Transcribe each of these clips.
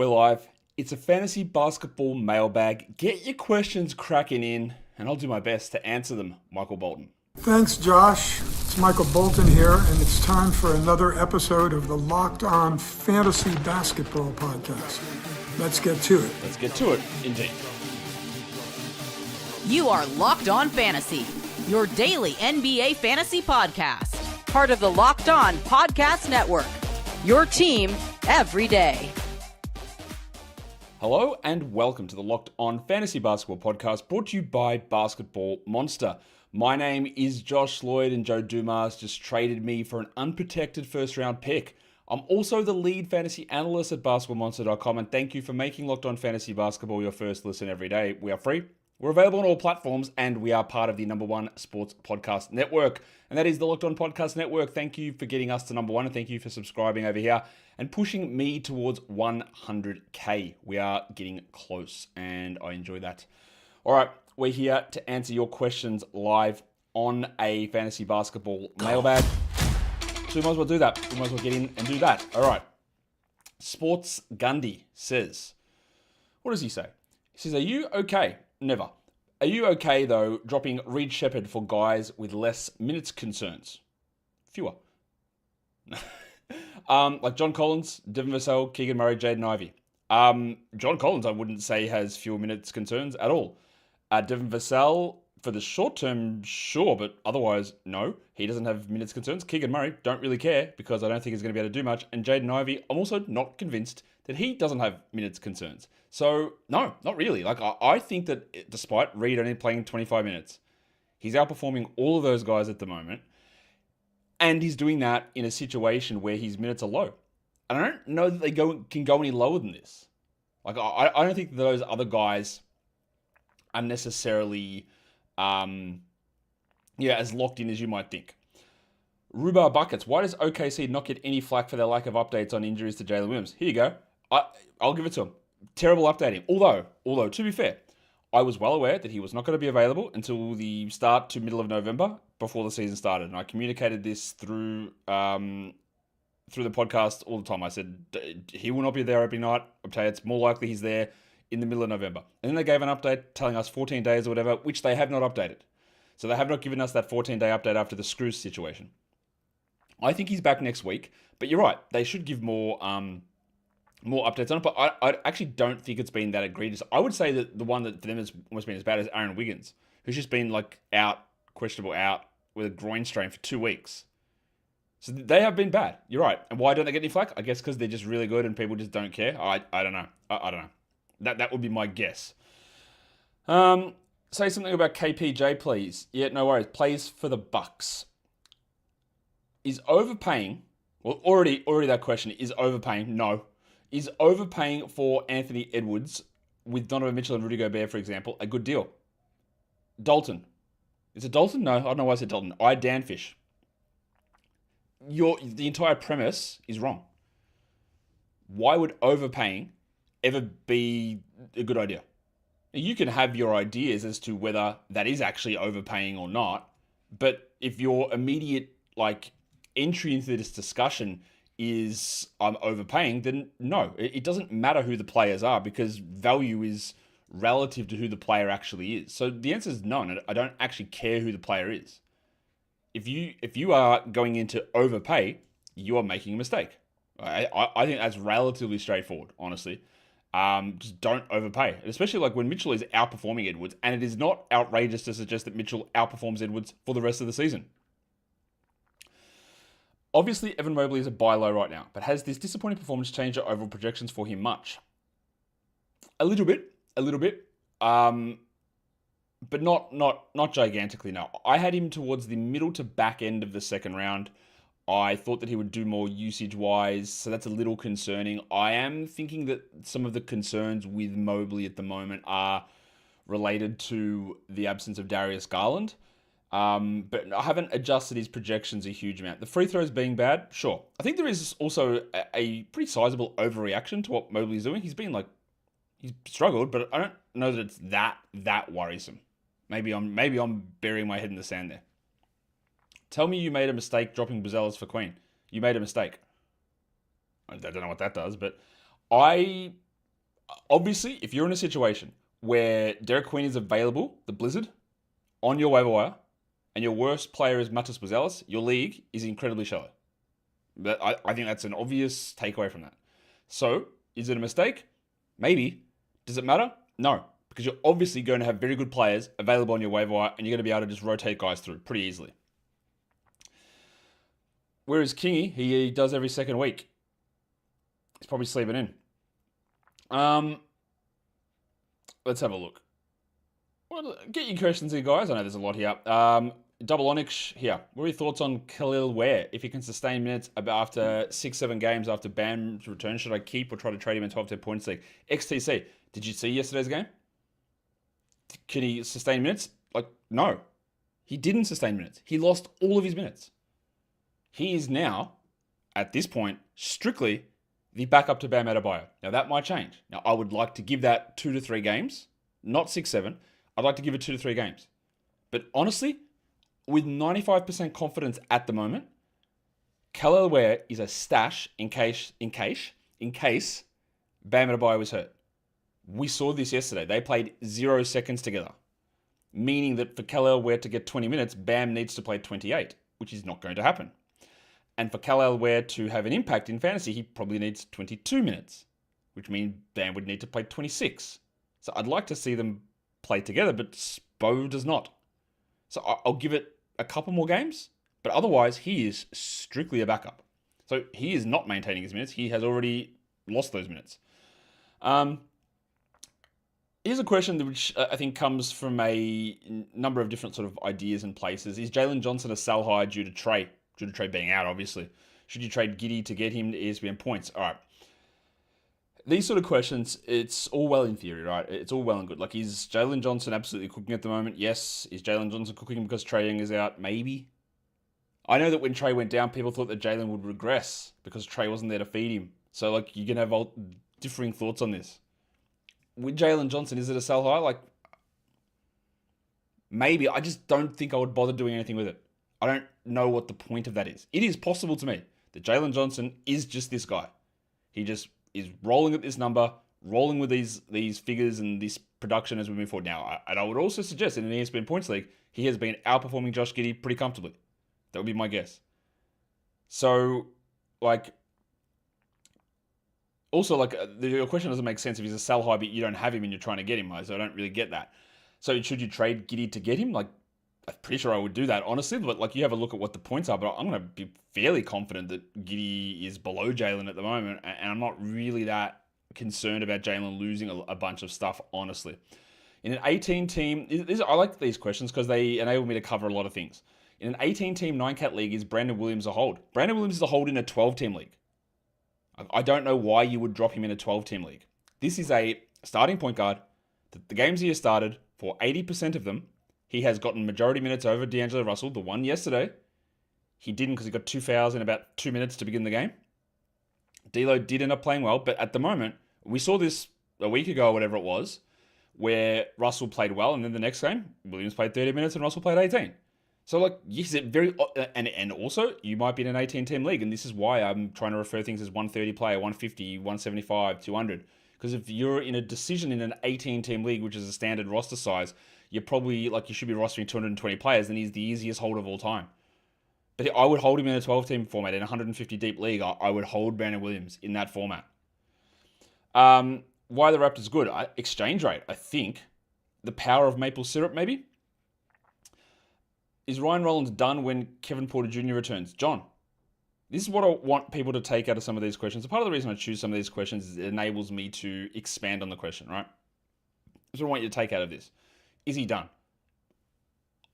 We're live. It's a fantasy basketball mailbag. Get your questions cracking in, and I'll do my best to answer them. Michael Bolton. Thanks, Josh. It's Michael Bolton here, and it's time for another episode of the Locked On Fantasy Basketball Podcast. Let's get to it. Let's get to it, indeed. You are Locked On Fantasy, your daily NBA fantasy podcast. Part of the Locked On Podcast Network, your team every day. Hello and welcome to the Locked On Fantasy Basketball Podcast, brought to you by Basketball Monster. My name is Josh Lloyd, and Joe Dumas just traded me for an unprotected first-round pick. I'm also the lead fantasy analyst at basketballmonster.com, and thank you for making Locked On Fantasy Basketball your first listen every day. We are free. We're available on all platforms, and we are part of the number one sports podcast network, and that is the Locked On Podcast Network. Thank you for getting us to number one, and thank you for subscribing over here and pushing me towards 100K. We are getting close, and I enjoy that. All right, we're here to answer your questions live on a fantasy basketball mailbag. So we might as well do that. We might as well get in and do that. All right. Sports Gundy says, what does he say? He says, are you okay? Never. Are you okay, though, dropping Reed Sheppard for guys with less minutes concerns? Fewer. Like John Collins, Devin Vassell, Keegan Murray, Jaden Ivey. John Collins, I wouldn't say has fewer minutes concerns at all. Devin Vassell, for the short term, sure, but otherwise, no. He doesn't have minutes concerns. Keegan Murray, don't really care because I don't think he's going to be able to do much. And Jaden Ivey, I'm also not convinced that he doesn't have minutes concerns. So, no, not really. Like, I think that despite Reed only playing 25 minutes, he's outperforming all of those guys at the moment. And he's doing that in a situation where his minutes are low. And I don't know that they can go any lower than this. Like, I don't think that those other guys are necessarily as locked in as you might think. Rhubarb Buckets, why does OKC not get any flack for their lack of updates on injuries to Jalen Williams? Here you go. I'll give it to him. Terrible updating. Although, to be fair, I was well aware that he was not going to be available until the start to middle of November before the season started. And I communicated this through the podcast all the time. I said, he will not be there opening night. I'll tell you, it's more likely he's there in the middle of November. And then they gave an update telling us 14 days or whatever, which they have not updated. So they have not given us that 14-day update after the Screws situation. I think he's back next week, but you're right. They should give more updates on it, but I actually don't think it's been that egregious. I would say that the one that for them has almost been as bad as Aaron Wiggins, who's just been questionable out with a groin strain for 2 weeks. So they have been bad. You're right. And why don't they get any flack? I guess because they're just really good and people just don't care. I don't know. I don't know. That would be my guess. Say something about KPJ, please. Yeah, no worries. Plays for the Bucks. Is overpaying? Well, already that question is overpaying. No. Is overpaying for Anthony Edwards with Donovan Mitchell and Rudy Gobert, for example, a good deal? Dalton. Is it Dalton? No, I don't know why I said Dalton. Danfish. The entire premise is wrong. Why would overpaying ever be a good idea? You can have your ideas as to whether that is actually overpaying or not, but if your immediate entry into this discussion is I'm overpaying, then no, it doesn't matter who the players are because value is relative to who the player actually is. So the answer is no, I don't actually care who the player is. If you are going into overpay, you are making a mistake. I think that's relatively straightforward, honestly. Just don't overpay, especially when Mitchell is outperforming Edwards, and it is not outrageous to suggest that Mitchell outperforms Edwards for the rest of the season. Obviously, Evan Mobley is a buy low right now, but has this disappointing performance changed your overall projections for him much? A little bit, but not gigantically. No, I had him towards the middle to back end of the second round. I thought that he would do more usage-wise, so that's a little concerning. I am thinking that some of the concerns with Mobley at the moment are related to the absence of Darius Garland. But I haven't adjusted his projections a huge amount. The free throws being bad, sure. I think there is also a pretty sizable overreaction to what Mobley's doing. He's struggled, but I don't know that it's that worrisome. Maybe I'm burying my head in the sand there. Tell me you made a mistake dropping Buzelis for Queen. You made a mistake. I don't know what that does, but I Obviously, if you're in a situation where Derek Queen is available, the Blizzard, on your waiver wire, and your worst player is Matas Buzelis, your league is incredibly shallow. I think that's an obvious takeaway from that. So, is it a mistake? Maybe. Does it matter? No. Because you're obviously going to have very good players available on your waiver wire, and you're going to be able to just rotate guys through pretty easily. Whereas Kingy, he does every second week. He's probably sleeping in. Let's have a look. Well, get your questions in, guys. I know there's a lot here. Double Onyx here. What are your thoughts on Kel'el Ware? If he can sustain minutes after 6-7 games after Bam's return, should I keep or try to trade him in 12-10 points league? XTC, did you see yesterday's game? Can he sustain minutes? No. He didn't sustain minutes. He lost all of his minutes. He is now, at this point, strictly the backup to Bam Adebayo. Now, that might change. Now, I would like to give that 2 to 3 games, not 6-7. I'd like to give it 2 to 3 games. But honestly, with 95% confidence at the moment, Kel'el Ware is a stash in case Bam Adebayo was hurt. We saw this yesterday. They played 0 seconds together, meaning that for Kel'el Ware to get 20 minutes, Bam needs to play 28, which is not going to happen. And for Kel'el Ware to have an impact in fantasy, he probably needs 22 minutes, which means Bam would need to play 26. So I'd like to see them play together, but Spo does not. So I'll give it a couple more games, but otherwise he is strictly a backup. So he is not maintaining his minutes. He has already lost those minutes. Here's a question which I think comes from a number of different sort of ideas and places. Is Jalen Johnson a sell high due to Trey being out, obviously? Should you trade Giddey to get him to ESPN points? All right. These sort of questions, it's all well in theory, right? It's all well and good. Like, is Jalen Johnson absolutely cooking at the moment? Yes. Is Jalen Johnson cooking because Trae Young is out? Maybe. I know that when Trae went down, people thought that Jalen would regress because Trae wasn't there to feed him. So, you can have all differing thoughts on this. With Jalen Johnson, is it a sell high? Maybe. I just don't think I would bother doing anything with it. I don't know what the point of that is. It is possible to me that Jalen Johnson is just this guy. He just is rolling at this number, rolling with these figures and this production as we move forward. Now, I would also suggest in an ESPN Points League, he has been outperforming Josh Giddey pretty comfortably. That would be my guess. So, also, the question doesn't make sense if he's a sell high, but you don't have him and you're trying to get him. So I don't really get that. So should you trade Giddey to get him? I'm pretty sure I would do that, honestly. But you have a look at what the points are. But I'm going to be fairly confident that Giddey is below Jalen at the moment. And I'm not really that concerned about Jalen losing a bunch of stuff, honestly. In an 18-team, I like these questions because they enable me to cover a lot of things. In an 18-team 9-cat league, is Brandon Williams a hold? Brandon Williams is a hold in a 12-team league. I don't know why you would drop him in a 12-team league. This is a starting point guard. The games he has started, for 80% of them, he has gotten majority minutes over D'Angelo Russell. The one yesterday, he didn't because he got 2 fouls in about 2 minutes to begin the game. D'Lo did end up playing well, but at the moment, we saw this a week ago or whatever it was, where Russell played well, and then the next game, Williams played 30 minutes and Russell played 18. So, yes, it very... And also, you might be in an 18-team league, and this is why I'm trying to refer things as 130 player, 150, 175, 200. Because if you're in a decision in an 18-team league, which is a standard roster size, you're probably, you should be rostering 220 players, and he's the easiest hold of all time. But I would hold him in a 12-team format. In a 150 deep league, I would hold Brandon Williams in that format. Why the Raptors good? Exchange rate, I think. The power of maple syrup, maybe? Is Ryan Rollins done when Kevin Porter Jr. returns? John, this is what I want people to take out of some of these questions. Part of the reason I choose some of these questions is it enables me to expand on the question, right? That's what I want you to take out of this. Is he done?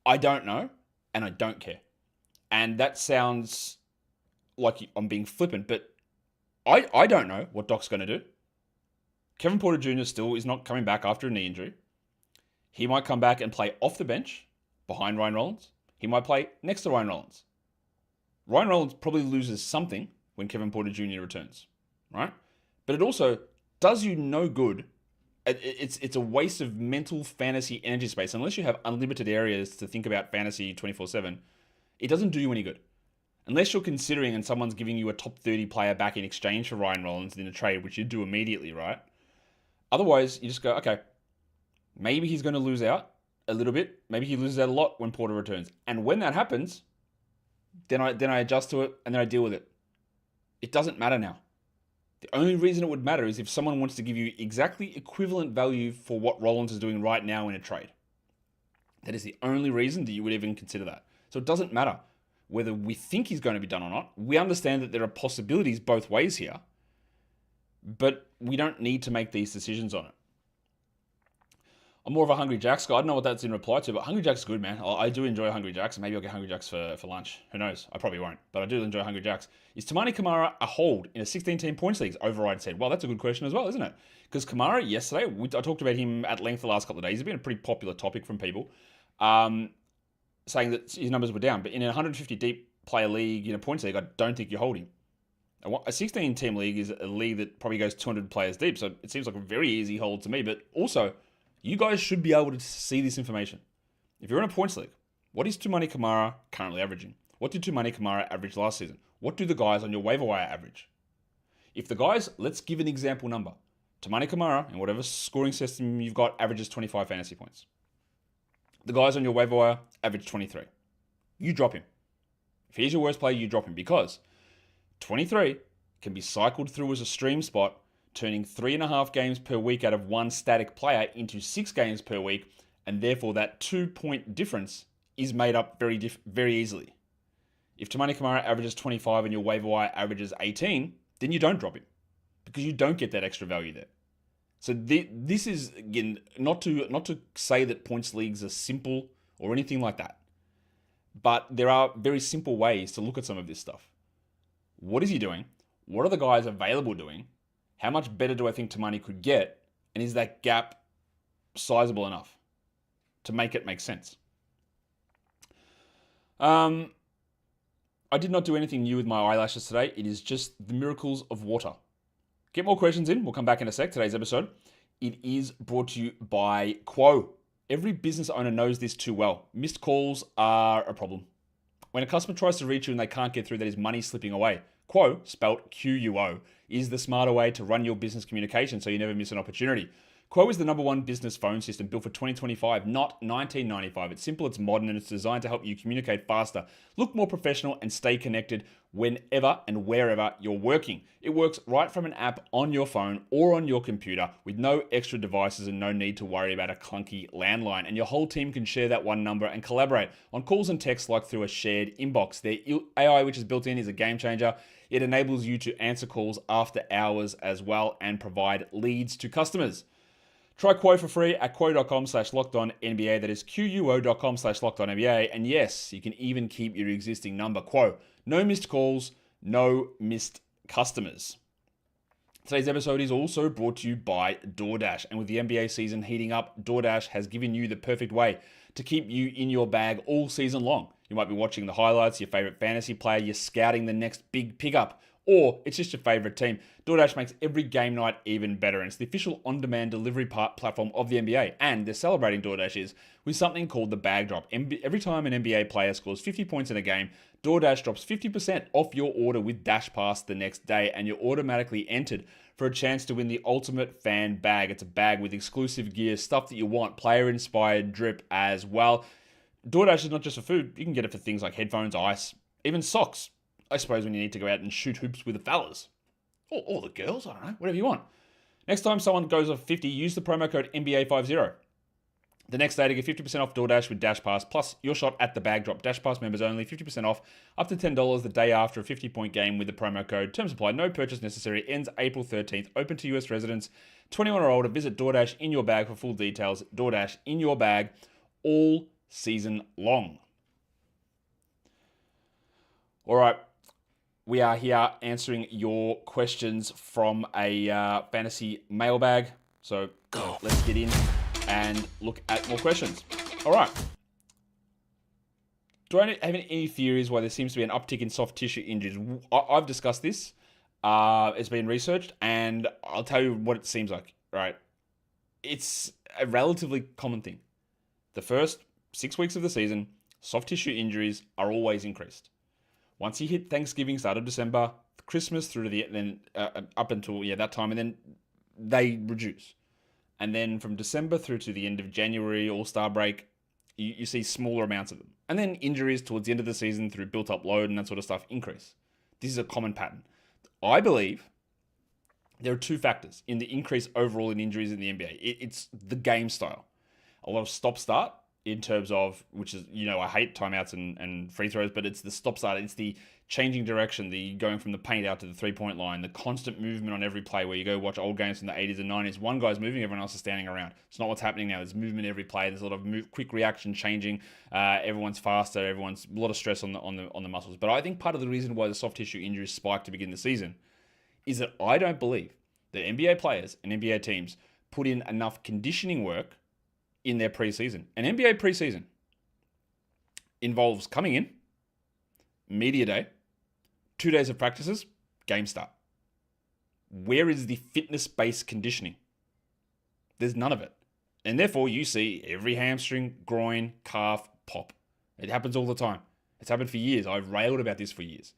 I don't know, and I don't care. And that sounds like I'm being flippant, but I don't know what Doc's going to do. Kevin Porter Jr. still is not coming back after a knee injury. He might come back and play off the bench behind Ryan Rollins. He might play next to Ryan Rollins. Ryan Rollins probably loses something when Kevin Porter Jr. returns, right? But it also does you no good. It's a waste of mental fantasy energy space. Unless you have unlimited areas to think about fantasy 24/7, it doesn't do you any good. Unless you're considering and someone's giving you a top 30 player back in exchange for Ryan Rollins in a trade, which you do immediately, right? Otherwise, you just go, okay, maybe he's going to lose out a little bit. Maybe he loses out a lot when Porter returns. And when that happens, then I adjust to it and then I deal with it. It doesn't matter now. The only reason it would matter is if someone wants to give you exactly equivalent value for what Rollins is doing right now in a trade. That is the only reason that you would even consider that. So it doesn't matter whether we think he's going to be done or not. We understand that there are possibilities both ways here, but we don't need to make these decisions on it. I'm more of a Hungry Jacks guy. I don't know what that's in reply to, but Hungry Jacks is good, man. I do enjoy Hungry Jacks. Maybe I'll get Hungry Jacks for lunch. Who knows? I probably won't, but I do enjoy Hungry Jacks. Is Toumani Camara a hold in a 16-team points leagues? Override said. Well, that's a good question as well, isn't it? Because Camara, yesterday, I talked about him at length the last couple of days. He's been a pretty popular topic from people, saying that his numbers were down. But in a 150 deep player league, in a points league, I don't think you're holding. A 16-team league is a league that probably goes 200 players deep, so it seems like a very easy hold to me. But also, you guys should be able to see this information. If you're in a points league, what is Toumani Camara currently averaging? What did Toumani Camara average last season? What do the guys on your waiver wire average? If the guys, let's give an example number. Toumani Camara, in whatever scoring system you've got, averages 25 fantasy points. The guys on your waiver wire average 23. You drop him. If he's your worst player, you drop him because 23 can be cycled through as a stream spot, turning 3.5 games per week out of one static player into 6 games per week, and therefore that 2-point difference is made up very easily. If Toumani Camara averages 25 and your waiver wire averages 18, then you don't drop him because you don't get that extra value there. So this is, again, not to say that points leagues are simple or anything like that, but there are very simple ways to look at some of this stuff. What is he doing? What are the guys available doing? How much better do I think Toumani could get? And is that gap sizable enough to make it make sense? I did not do anything new with my eyelashes today. It is just the miracles of water. Get more questions in. We'll come back in a sec. Today's episode. It is brought to you by Quo. Every business owner knows this too well. Missed calls are a problem. When a customer tries to reach you and they can't get through, that is money slipping away. Quo, spelt Quo, is the smarter way to run your business communication so you never miss an opportunity. Quo is the #1 business phone system built for 2025, not 1995. It's simple, it's modern, and it's designed to help you communicate faster, look more professional, and stay connected whenever and wherever you're working. It works right from an app on your phone or on your computer with no extra devices and no need to worry about a clunky landline. And your whole team can share that one number and collaborate on calls and texts like through a shared inbox. Their AI, which is built in, is a game changer. It enables you to answer calls after hours as well and provide leads to customers. Try Quo for free at quo.com/lockedonnba. That is quo.com/lockedonnba. And yes, you can even keep your existing number. Quo. No missed calls, no missed customers. Today's episode is also brought to you by DoorDash. And with the NBA season heating up, DoorDash has given you the perfect way to keep you in your bag all season long. You might be watching the highlights, your favorite fantasy player, you're scouting the next big pickup, or it's just your favorite team. DoorDash makes every game night even better, and it's the official on-demand delivery platform of the NBA. And they're celebrating DoorDash with something called the bag drop. Every time an NBA player scores 50 points in a game, DoorDash drops 50% off your order with Dash Pass the next day, and you're automatically entered for a chance to win the ultimate fan bag. It's a bag with exclusive gear, stuff that you want, player-inspired drip as well. DoorDash is not just for food. You can get it for things like headphones, ice, even socks. I suppose when you need to go out and shoot hoops with the fellas. Or the girls, I don't know, whatever you want. Next time someone goes off 50, use the promo code NBA50. The next day to get 50% off DoorDash with Dash Pass, plus your shot at the bag drop. Dash Pass members only, 50% off, up to $10 the day after a 50-point game with the promo code. Terms apply, no purchase necessary, ends April 13th, open to US residents, 21 or older. Visit DoorDash in your bag for full details. DoorDash in your bag all season long. All right. We are here answering your questions from a fantasy mailbag. So let's get in and look at more questions. All right. Do I have any theories why there seems to be an uptick in soft tissue injuries? I've discussed this. It's been researched, and I'll tell you what it seems like. Right. It's a relatively common thing. The first 6 weeks of the season, soft tissue injuries are always increased. Once you hit Thanksgiving, start of December, Christmas through to up until that time, and then they reduce. And then from December through to the end of January, All-Star break, you see smaller amounts of them. And then injuries towards the end of the season through built-up load and that sort of stuff increase. This is a common pattern. I believe there are two factors in the increase overall in injuries in the NBA. It's the game style. A lot of stop-start in terms of, which is, I hate timeouts and free throws, but it's the stop-start. It's the changing direction, the going from the paint out to the three-point line, the constant movement on every play where you go watch old games from the 80s and 90s. One guy's moving, everyone else is standing around. It's not what's happening now. There's movement every play. There's a lot of quick reaction changing. Everyone's faster. Everyone's a lot of stress on the muscles. But I think part of the reason why the soft tissue injuries spiked to begin the season is that I don't believe that NBA players and NBA teams put in enough conditioning work in their preseason. An NBA preseason involves coming in, media day, 2 days of practices, game start. Where is the fitness-based conditioning? There's none of it. And therefore, you see every hamstring, groin, calf, pop. It happens all the time. It's happened for years. I've railed about this for years.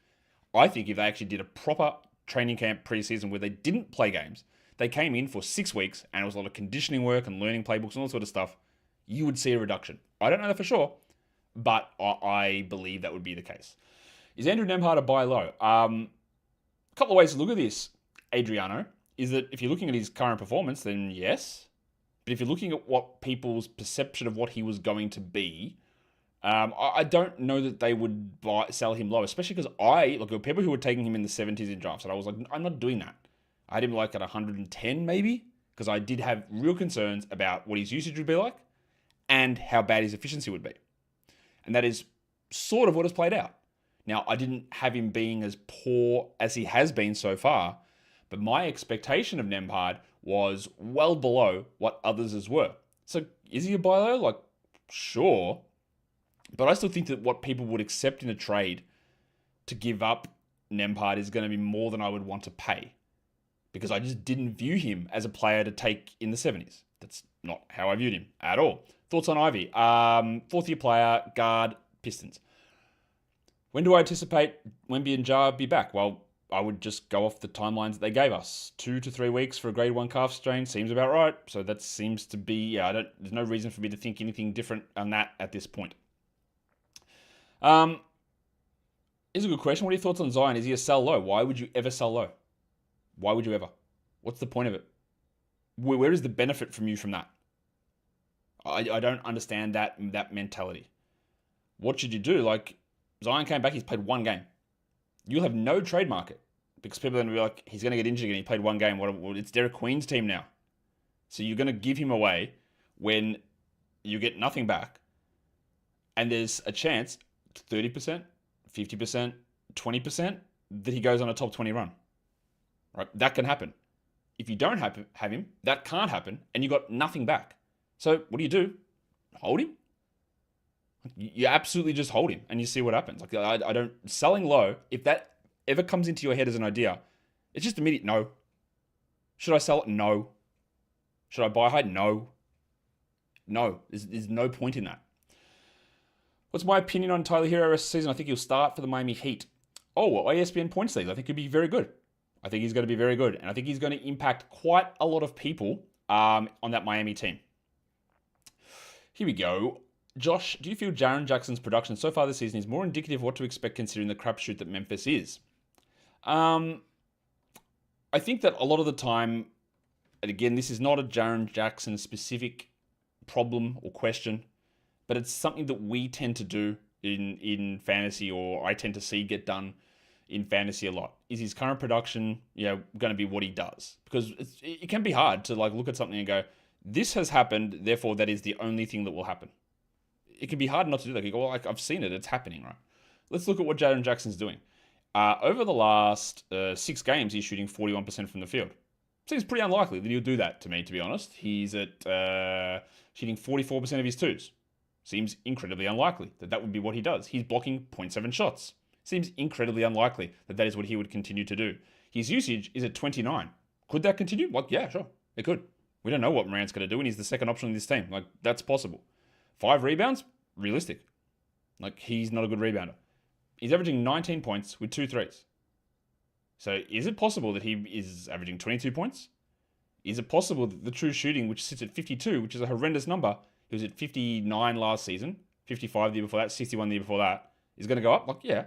I think if they actually did a proper training camp preseason where they didn't play games, they came in for 6 weeks and it was a lot of conditioning work and learning playbooks and all that sort of stuff, you would see a reduction. I don't know that for sure, but I believe that would be the case. Is Andrew Nembhard a buy low? A couple of ways to look at this, Adriano, is that if you're looking at his current performance, then yes. But if you're looking at what people's perception of what he was going to be, I don't know that they would sell him low, especially because there were people who were taking him in the 70s in drafts, and I was like, I'm not doing that. I had him like at 110 maybe, because I did have real concerns about what his usage would be like and how bad his efficiency would be. And that is sort of what has played out. Now, I didn't have him being as poor as he has been so far, but my expectation of Nembhard was well below what others' were. So is he a buy low? Like, sure. But I still think that what people would accept in a trade to give up Nembhard is going to be more than I would want to pay, because I just didn't view him as a player to take in the 70s. That's not how I viewed him at all. Thoughts on Ivey? Fourth-year player, guard, Pistons. When do I anticipate Wemby and Ja be back? Well, I would just go off the timelines that they gave us. 2 to 3 weeks for a grade 1 calf strain seems about right. So that seems to be, there's no reason for me to think anything different on that at this point. Here's a good question. What are your thoughts on Zion? Is he a sell low? Why would you ever sell low? Why would you ever? What's the point of it? Where is the benefit from you from that? I don't understand that mentality. What should you do? Like, Zion came back, he's played one game. You'll have no trade market because people are going to be like, he's going to get injured again. He played one game. It's Derek Queen's team now. So you're going to give him away when you get nothing back. And there's a chance, 30%, 50%, 20%, that he goes on a top 20 run. Right? That can happen. If you don't have him, that can't happen, and you got nothing back. So what do? Hold him? You absolutely just hold him, and you see what happens. Like, I don't, selling low, if that ever comes into your head as an idea, it's just immediate no. Should I sell it? No. Should I buy high? No. No. There's no point in that. What's my opinion on Tyler Herro rest of the season? I think he'll start for the Miami Heat. Oh, ESPN points league. I think he'll be very good. I think he's going to be very good. And I think he's going to impact quite a lot of people on that Miami team. Here we go. Josh, do you feel Jaren Jackson's production so far this season is more indicative of what to expect considering the crapshoot that Memphis is? I think that a lot of the time, and again, this is not a Jaren Jackson specific problem or question, but it's something that we tend to do in fantasy, or I tend to see get done in fantasy a lot. Is his current production, going to be what he does? Because it can be hard to like look at something and go, this has happened, therefore that is the only thing that will happen. It can be hard not to do that. You go, well, I've seen it, it's happening, right? Let's look at what Jaren Jackson's doing. Over the last 6 games, he's shooting 41% from the field. Seems pretty unlikely that he'll do that, to me, to be honest. He's at shooting 44% of his twos. Seems incredibly unlikely that would be what he does. He's blocking 0.7 shots. Seems incredibly unlikely that is what he would continue to do. His usage is at 29. Could that continue? Like, yeah, sure, it could. We don't know what Morant's going to do, and he's the second option on this team. Like, that's possible. 5 rebounds? Realistic. Like, he's not a good rebounder. He's averaging 19 points with 2 threes. So is it possible that he is averaging 22 points? Is it possible that the true shooting, which sits at 52, which is a horrendous number, he was at 59 last season, 55 the year before that, 61 the year before that, is going to go up? Like, yeah.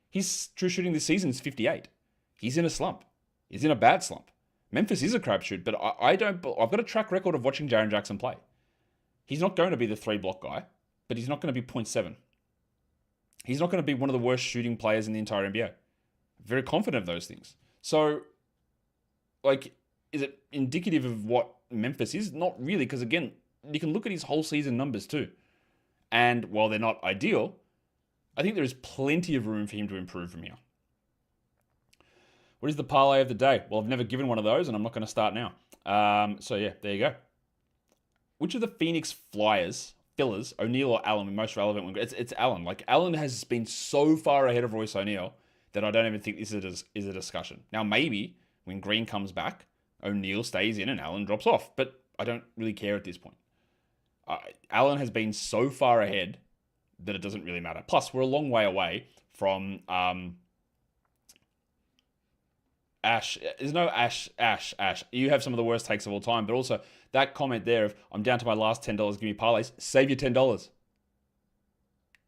His true shooting this season is 58. He's in a slump. He's in a bad slump. Memphis is a crapshoot, but I've got a track record of watching Jaren Jackson play. He's not going to be the 3-block guy, but he's not going to be 0.7. He's not going to be one of the worst shooting players in the entire NBA. Very confident of those things. So, like, is it indicative of what Memphis is? Not really, because again, you can look at his whole season numbers too. And while they're not ideal, I think there is plenty of room for him to improve from here. What is the parlay of the day? Well, I've never given one of those, and I'm not going to start now. So yeah, there you go. Which of the Phoenix fillers, O'Neal or Allen, are most relevant? It's Allen. Like, Allen has been so far ahead of Royce O'Neal that I don't even think this is a discussion. Now, maybe when Green comes back, O'Neal stays in and Allen drops off, but I don't really care at this point. Allen has been so far ahead that it doesn't really matter. Plus, we're a long way away from Ash. There's no Ash. You have some of the worst takes of all time, but also that comment there of, I'm down to my last $10, give me parlays. Save your $10.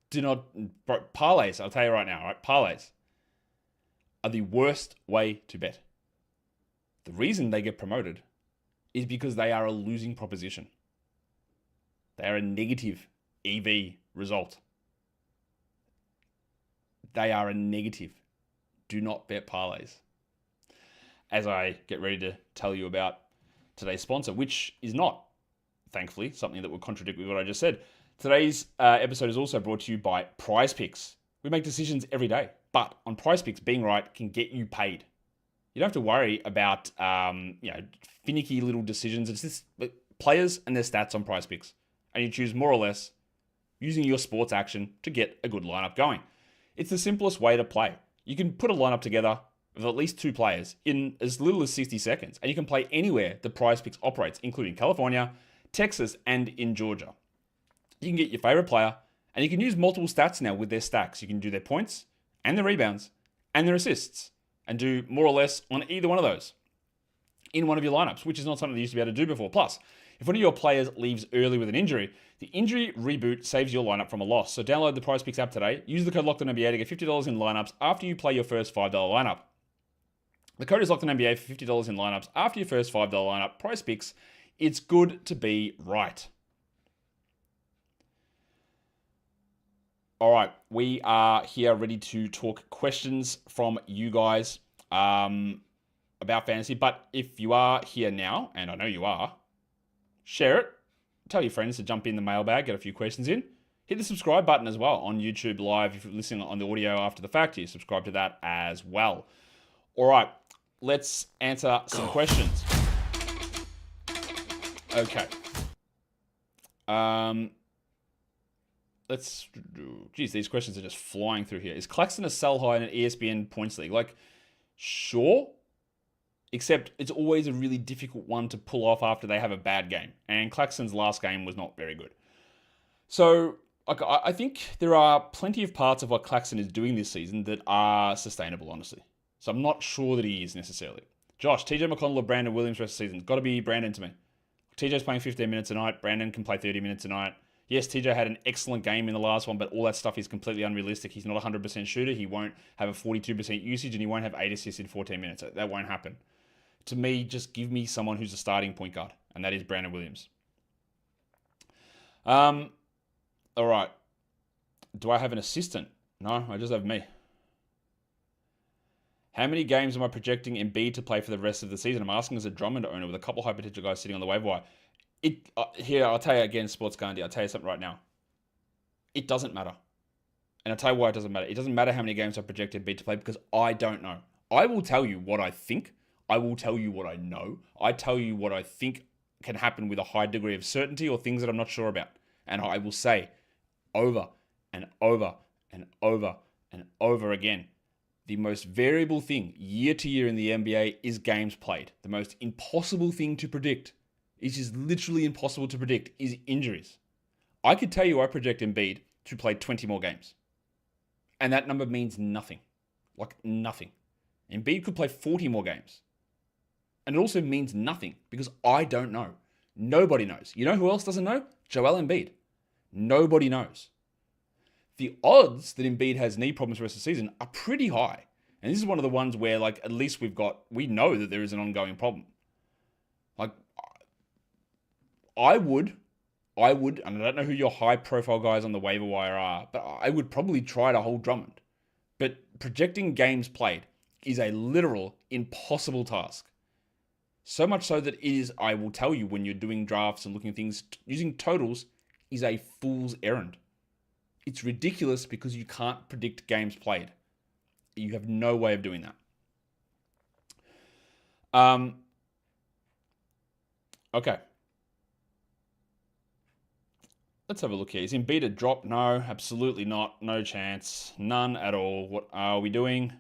Do not, parlays, I'll tell you right now, right? Parlays are the worst way to bet. The reason they get promoted is because they are a losing proposition. They are a negative EV result. They are a negative. Do not bet parlays. As I get ready to tell you about today's sponsor, which is not, thankfully, something that will contradict with what I just said. Today's episode is also brought to you by Prize Picks. We make decisions every day, but on Prize Picks, being right can get you paid. You don't have to worry about finicky little decisions. It's just players and their stats on Prize Picks, and you choose more or less using your sports action to get a good lineup going. It's the simplest way to play. You can put a lineup together of at least 2 players in as little as 60 seconds, and you can play anywhere the Prize Picks operates, including California, Texas, and in Georgia. You can get your favorite player, and you can use multiple stats now with their stacks. You can do their points, and their rebounds, and their assists, and do more or less on either one of those in one of your lineups, which is not something you used to be able to do before. Plus, if one of your players leaves early with an injury, the injury reboot saves your lineup from a loss. So download the Prize Picks app today. Use the code LOCKEDONNBA to get $50 in lineups after you play your first $5 lineup. The code is LOCKEDONNBA for $50 in lineups after your first $5 lineup. Prize Picks, it's good to be right. All right, we are here ready to talk questions from you guys about fantasy. But if you are here now, and I know you are, share it. Tell your friends to jump in the mailbag, get a few questions in. Hit the subscribe button as well on YouTube Live. If you're listening on the audio after the fact, you subscribe to that as well. All right, let's answer some questions. Okay. These questions are just flying through here. Is Claxton a sell high in an ESPN points league? Like, sure. Except it's always a really difficult one to pull off after they have a bad game. And Claxton's last game was not very good. So, I think there are plenty of parts of what Claxton is doing this season that are sustainable, honestly. So I'm not sure that he is necessarily. Josh, TJ McConnell or Brandon Williams rest of the season? Got to be Brandon to me. TJ's playing 15 minutes a night. Brandon can play 30 minutes a night. Yes, TJ had an excellent game in the last one, but all that stuff is completely unrealistic. He's not a 100% shooter. He won't have a 42% usage, and he won't have 8 assists in 14 minutes. That won't happen. To me, just give me someone who's a starting point guard, and that is Brandon Williams. All right. Do I have an assistant? No, I just have me. How many games am I projecting Embiid to play for the rest of the season? I'm asking as a Drummond owner with a couple of high potential guys sitting on the waiver wire. Here, I'll tell you again, Sports Gandhi, I'll tell you something right now. It doesn't matter. And I'll tell you why it doesn't matter. It doesn't matter how many games I project Embiid to play because I don't know. I will tell you what I think. I will tell you what I know. I tell you what I think can happen with a high degree of certainty or things that I'm not sure about. And I will say over and over and over and over again, the most variable thing year to year in the NBA is games played. The most impossible thing to predict, it is literally impossible to predict, is injuries. I could tell you I project Embiid to play 20 more games. And that number means nothing. Like nothing. Embiid could play 40 more games. And it also means nothing because I don't know. Nobody knows. You know who else doesn't know? Joel Embiid. Nobody knows. The odds that Embiid has knee problems for the rest of the season are pretty high. And this is one of the ones where, like, at least we know that there is an ongoing problem. Like, I would, and I don't know who your high-profile guys on the waiver wire are, but I would probably try to hold Drummond. But projecting games played is a literal impossible task. So much so that it is, I will tell you, when you're doing drafts and looking at things, using totals is a fool's errand. It's ridiculous because you can't predict games played. You have no way of doing that. Okay. Let's have a look here. Is Embiid a drop? No, absolutely not. No chance. None at all. What are we doing?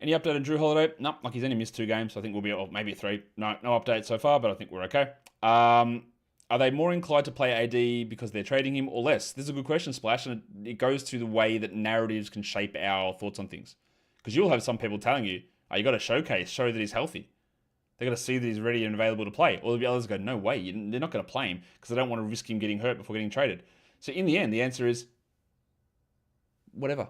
Any update on Drew Holiday? No, like he's only missed 2 games. So I think we'll be, or maybe 3. No update so far, but I think we're okay. Are they more inclined to play AD because they're trading him or less? This is a good question, Splash, and it goes to the way that narratives can shape our thoughts on things. Because you'll have some people telling you, oh, you got to show that he's healthy. They got to see that he's ready and available to play. Or the others go, no way, they're not going to play him because they don't want to risk him getting hurt before getting traded. So in the end, the answer is whatever.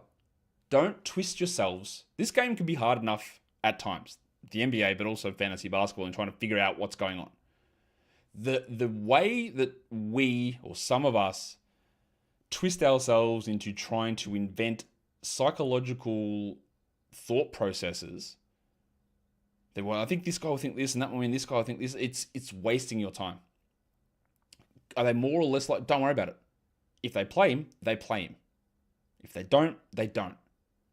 Don't twist yourselves. This game can be hard enough at times, the NBA, but also fantasy basketball, and trying to figure out what's going on. The way that we, or some of us, twist ourselves into trying to invent psychological thought processes. Well, I think this guy will think this, and that will mean this guy will think this. It's wasting your time. Are they more or less like? Don't worry about it. If they play him, they play him. If they don't, they don't.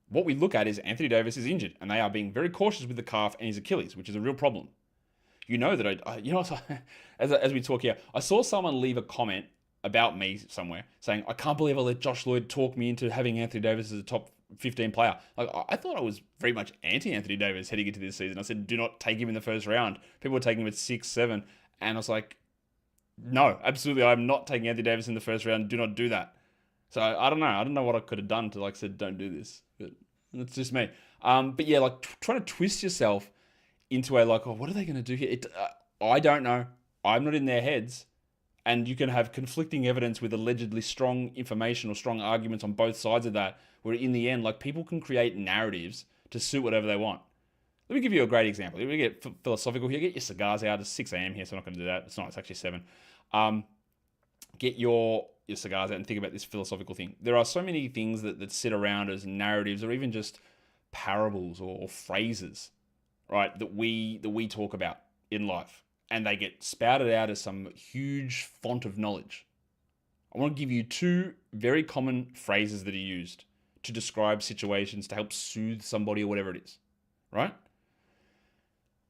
What we look at is Anthony Davis is injured, and they are being very cautious with the calf and his Achilles, which is a real problem. You know that as we talk here, I saw someone leave a comment about me somewhere saying, I can't believe I let Josh Lloyd talk me into having Anthony Davis as a top 15 player. Like, I thought I was very much anti-Anthony Davis heading into this season. I said, do not take him in the first round. People were taking him at 6, 7. And I was like, no, absolutely. I'm not taking Anthony Davis in the first round. Do not do that. So I don't know. I don't know what I could have done to, like, said, don't do this. But that's just me. But yeah, like trying to twist yourself into a, like, oh, what are they going to do here? I don't know. I'm not in their heads. And you can have conflicting evidence with allegedly strong information or strong arguments on both sides of that, where in the end, like, people can create narratives to suit whatever they want. Let me give you a great example. Let me get philosophical here. Get your cigars out. It's 6 a.m. here, so I'm not going to do that. It's not. It's actually 7. Get your cigars out and think about this philosophical thing. There are so many things that sit around as narratives or even just parables or phrases, right, that we talk about in life. And they get spouted out as some huge font of knowledge. I want to give you 2 very common phrases that are used to describe situations to help soothe somebody or whatever it is, right?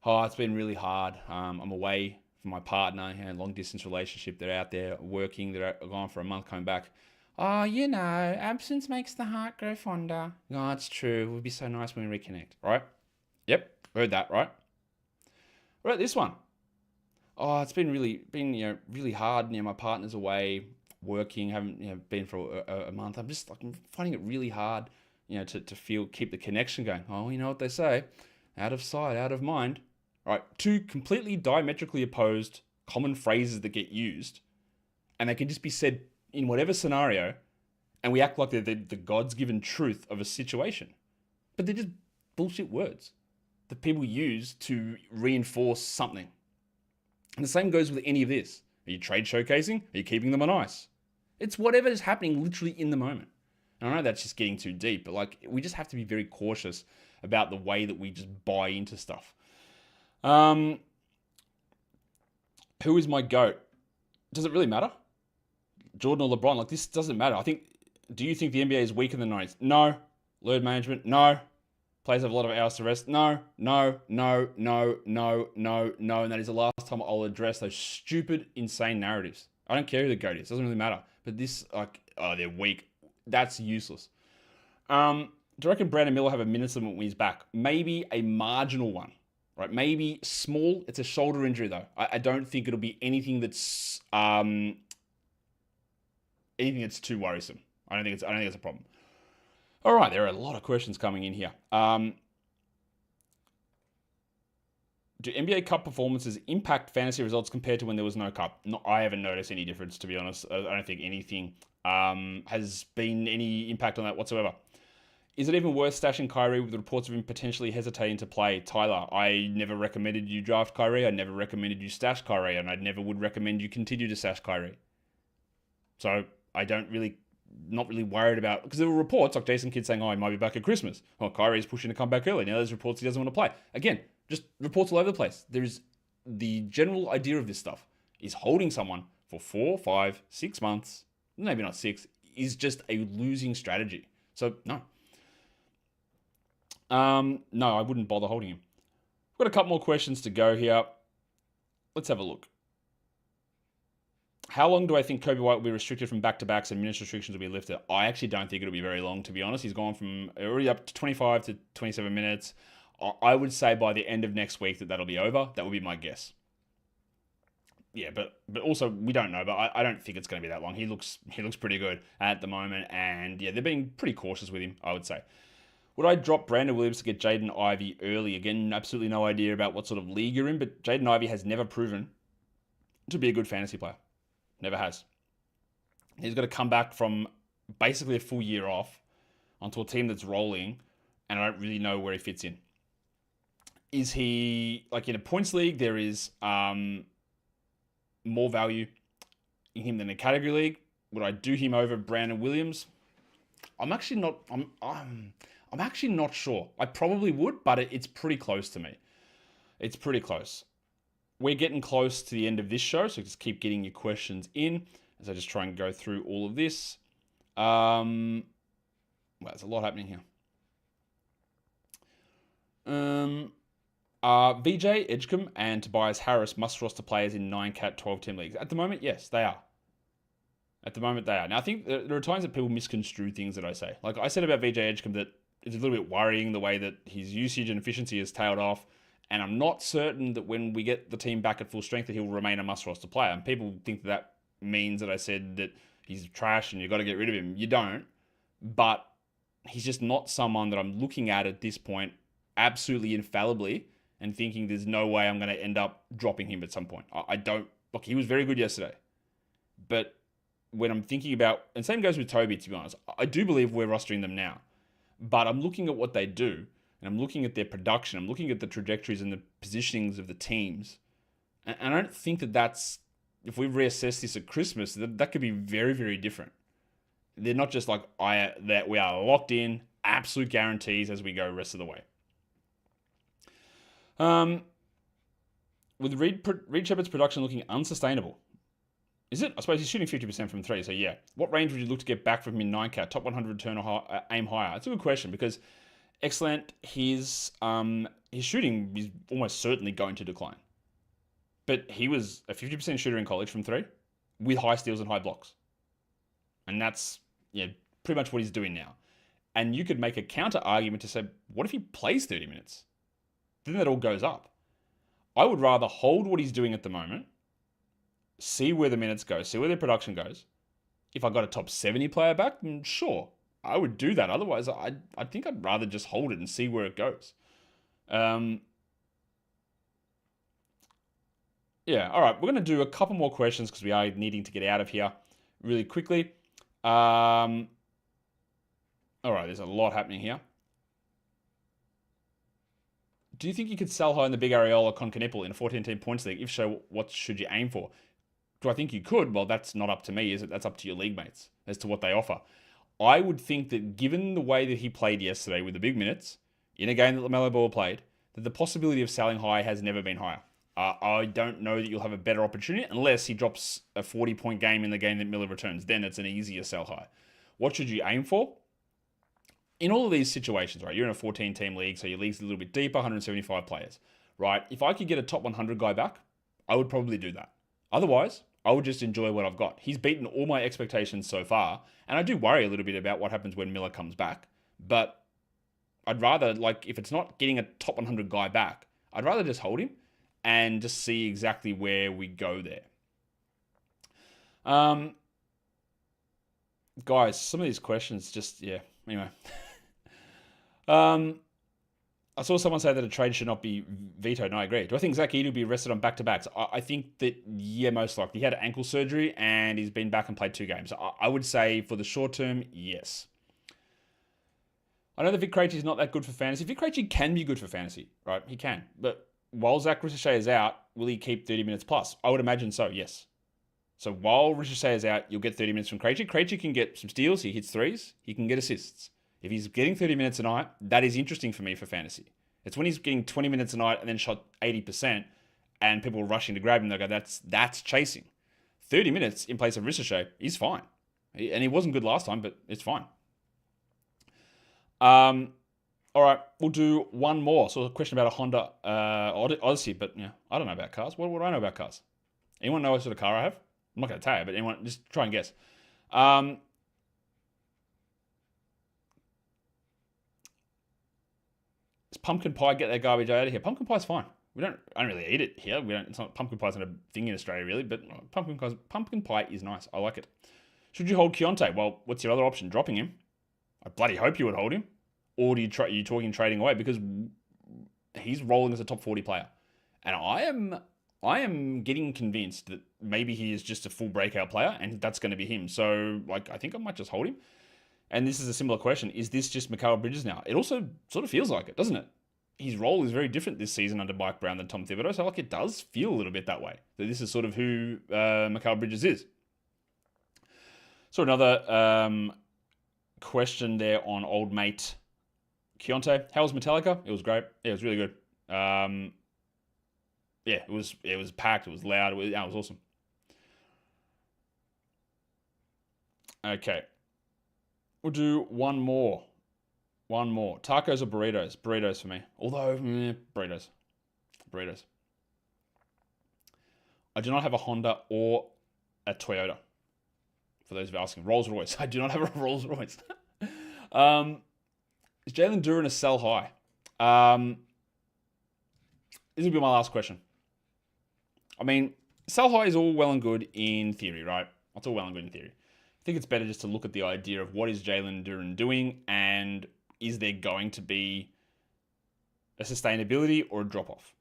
Oh, it's been really hard. I'm away from my partner, long distance relationship. They're out there working. They're gone for a month, coming back. Oh, absence makes the heart grow fonder. Oh, it's true. It would be so nice when we reconnect, right? Yep, heard that, right? What about this one? Oh, it's been really hard. My partner's away working. Haven't been for a month. I'm finding it really hard, to keep the connection going. Oh, you know what they say, out of sight, out of mind. All right, 2 completely diametrically opposed common phrases that get used, and they can just be said in whatever scenario, and we act like they're the God's given truth of a situation, but they're just bullshit words that people use to reinforce something. And the same goes with any of this. Are you trade showcasing? Are you keeping them on ice? It's whatever is happening literally in the moment. And I know that's just getting too deep, but like, we just have to be very cautious about the way that we just buy into stuff. Who is my GOAT? Does it really matter? Jordan or LeBron? Like, this doesn't matter. Do you think the NBA is weaker than the 90s? No. Load management? No. Players have a lot of hours to rest. No. And that is the last time I'll address those stupid, insane narratives. I don't care who the GOAT is. It doesn't really matter. But this, they're weak. That's useless. Do you reckon Brandon Miller have a minutes limit when he's back? Maybe a marginal one, right? Maybe small. It's a shoulder injury, though. I don't think it'll be anything that's too worrisome. I don't think it's a problem. All right, there are a lot of questions coming in here. Do NBA Cup performances impact fantasy results compared to when there was no Cup? No, I haven't noticed any difference, to be honest. I don't think anything has been any impact on that whatsoever. Is it even worth stashing Kyrie with reports of him potentially hesitating to play? Tyler, I never recommended you draft Kyrie. I never recommended you stash Kyrie, and I never would recommend you continue to stash Kyrie. So I not really worried about, because there were reports like Jason Kidd saying, he might be back at Christmas. Kyrie's pushing to come back early. Now there's reports he doesn't want to play. Again, just reports all over the place. There's the general idea of this stuff is holding someone for 4, 5, 6 months, maybe not 6, is just a losing strategy. So no. No, I wouldn't bother holding him. We've got a couple more questions to go here. Let's have a look. How long do I think Kobe White will be restricted from back-to-backs and minutes restrictions will be lifted? I actually don't think it'll be very long, to be honest. He's gone from already up to 25 to 27 minutes. I would say by the end of next week that'll be over. That would be my guess. Yeah, but also we don't know, but I don't think it's going to be that long. He looks pretty good at the moment, and yeah, they're being pretty cautious with him, I would say. Would I drop Brandon Williams to get Jaden Ivey early? Again, absolutely no idea about what sort of league you're in, but Jaden Ivey has never proven to be a good fantasy player. Never has. He's got to come back from basically a full year off onto a team that's rolling, and I don't really know where he fits in. Is he, like in a points league, there is more value in him than a category league. Would I do him over Brandon Williams? I'm actually not sure. I probably would, but it's pretty close to me. It's pretty close. We're getting close to the end of this show, so just keep getting your questions in as I just try and go through all of this. Well, there's a lot happening here. VJ, Edgecombe, and Tobias Harris must roster players in 9-cat 12-team leagues. At the moment, yes, they are. At the moment, they are. Now, I think there are times that people misconstrue things that I say. Like I said about VJ Edgecombe, that it's a little bit worrying the way that his usage and efficiency has tailed off. And I'm not certain that when we get the team back at full strength that he'll remain a must-roster player. And people think that means that I said that he's trash and you've got to get rid of him. You don't. But he's just not someone that I'm looking at this point absolutely infallibly and thinking there's no way I'm going to end up dropping him at some point. I don't. Look, he was very good yesterday. But when I'm thinking about, and same goes with Toby, to be honest, I do believe we're rostering them now. But I'm looking at what they do, and I'm looking at their production, I'm looking at the trajectories and the positionings of the teams. And I don't think that's, if we reassess this at Christmas, that could be very, very different. They're not just like, that we are locked in, absolute guarantees as we go the rest of the way. With Reed Sheppard's production looking unsustainable. Is it? I suppose he's shooting 50% from 3, so yeah. What range would you look to get back from him in 9-cat? Top 100 return or aim higher? That's a good question because excellent. His shooting is almost certainly going to decline. But he was a 50% shooter in college from 3 with high steals and high blocks. And that's pretty much what he's doing now. And you could make a counter argument to say, what if he plays 30 minutes? Then that all goes up. I would rather hold what he's doing at the moment, see where the minutes go, see where the production goes. If I got a top 70 player back, then sure, I would do that. Otherwise, I think I'd rather just hold it and see where it goes. Yeah, all right. We're going to do a couple more questions because we are needing to get out of here really quickly. All right, there's a lot happening here. Do you think you could sell high in the big Areola Concanipple in a 14-team points league? If so, what should you aim for? Do I think you could? Well, that's not up to me, is it? That's up to your league mates as to what they offer. I would think that given the way that he played yesterday with the big minutes, in a game that LaMelo Ball played, that the possibility of selling high has never been higher. I don't know that you'll have a better opportunity unless he drops a 40-point game in the game that Miller returns. Then it's an easier sell high. What should you aim for? In all of these situations, right, you're in a 14-team league, so your league's a little bit deeper, 175 players, right? If I could get a top 100 guy back, I would probably do that. Otherwise, I would just enjoy what I've got. He's beaten all my expectations so far, and I do worry a little bit about what happens when Miller comes back, but I'd rather, if it's not getting a top 100 guy back, I'd rather just hold him and just see exactly where we go there. Guys, some of these questions just, anyway. I saw someone say that a trade should not be vetoed, and I agree. Do I think Zach Edey will be arrested on back-to-backs? I think that, yeah, most likely. He had ankle surgery, and he's been back and played 2 games. I would say for the short term, yes. I know that Vic Krejci is not that good for fantasy. Vic Krejci can be good for fantasy, right? He can. But while Zach Ricochet is out, will he keep 30 minutes plus? I would imagine so, yes. So while Ricochet is out, you'll get 30 minutes from Krejci. Krejci can get some steals. He hits threes. He can get assists. If he's getting 30 minutes a night, that is interesting for me for fantasy. It's when he's getting 20 minutes a night and then shot 80% and people are rushing to grab him. They go, that's chasing. 30 minutes in place of Ricochet is fine. And he wasn't good last time, but it's fine. All right, we'll do one more. So a question about a Honda Odyssey, but yeah, I don't know about cars. What do I know about cars? Anyone know what sort of car I have? I'm not going to tell you, but anyone, just try and guess. Does pumpkin pie get that garbage out of here? Pumpkin pie's fine. I don't really eat it here. It's not, pumpkin pie's not a thing in Australia really, but pumpkin pie is nice. I like it. Should you hold Keyonte? Well, what's your other option? Dropping him? I bloody hope you would hold him. Or do you talking trading away? Because he's rolling as a top 40 player. And I am getting convinced that maybe he is just a full breakout player and that's going to be him. So, I think I might just hold him. And this is a similar question. Is this just Mikal Bridges now? It also sort of feels like it, doesn't it? His role is very different this season under Mike Brown than Tom Thibodeau. So, it does feel a little bit that way. That this is sort of who Mikal Bridges is. So, another question there on old mate Keyonte. How was Metallica? It was great. Yeah, it was really good. It was packed. It was loud. It was awesome. Okay. We'll do one more. Tacos or burritos? Burritos for me. Although, burritos. I do not have a Honda or a Toyota. For those of you asking. Rolls-Royce. I do not have a Rolls-Royce. Is Jalen Duren a sell high? This will be my last question. I mean, sell high is all well and good in theory, right? That's all well and good in theory. I think it's better just to look at the idea of what is Jalen Duren doing and is there going to be a sustainability or a drop-off?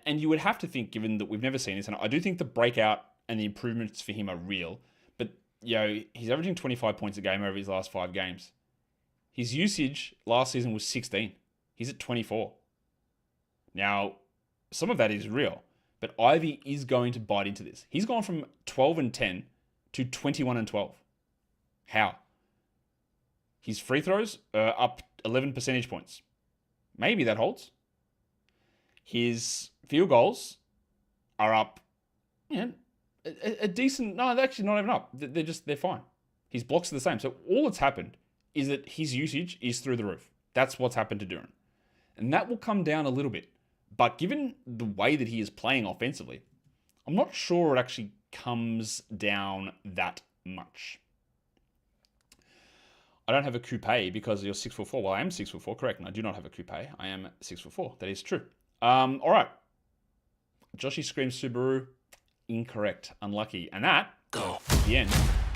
And you would have to think, given that we've never seen this, and I do think the breakout and the improvements for him are real, but he's averaging 25 points a game over his last 5 games. His usage last season was 16. He's at 24. Now, some of that is real, but Ivey is going to bite into this. He's gone from 12-10 to 21-12. How? His free throws are up 11 percentage points. Maybe that holds. His field goals are up, a decent. No, they're actually not even up. They're fine. His blocks are the same. So all that's happened is that his usage is through the roof. That's what's happened to Duren. And that will come down a little bit. But given the way that he is playing offensively, I'm not sure it actually comes down that much. I don't have a coupe because you're 6'4". Well, I am 6'4", correct. And I do not have a coupe. I am 6'4". That is true. All right. Joshy screams Subaru. Incorrect. Unlucky. And that is the end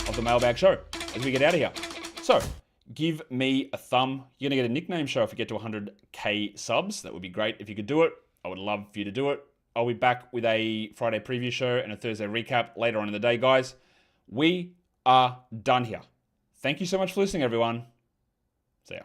of the Mailbag show as we get out of here. So, give me a thumb. You're going to get a nickname show if you get to 100k subs. That would be great if you could do it. I would love for you to do it. I'll be back with a Friday preview show and a Thursday recap later on in the day, guys. We are done here. Thank you so much for listening, everyone. See ya.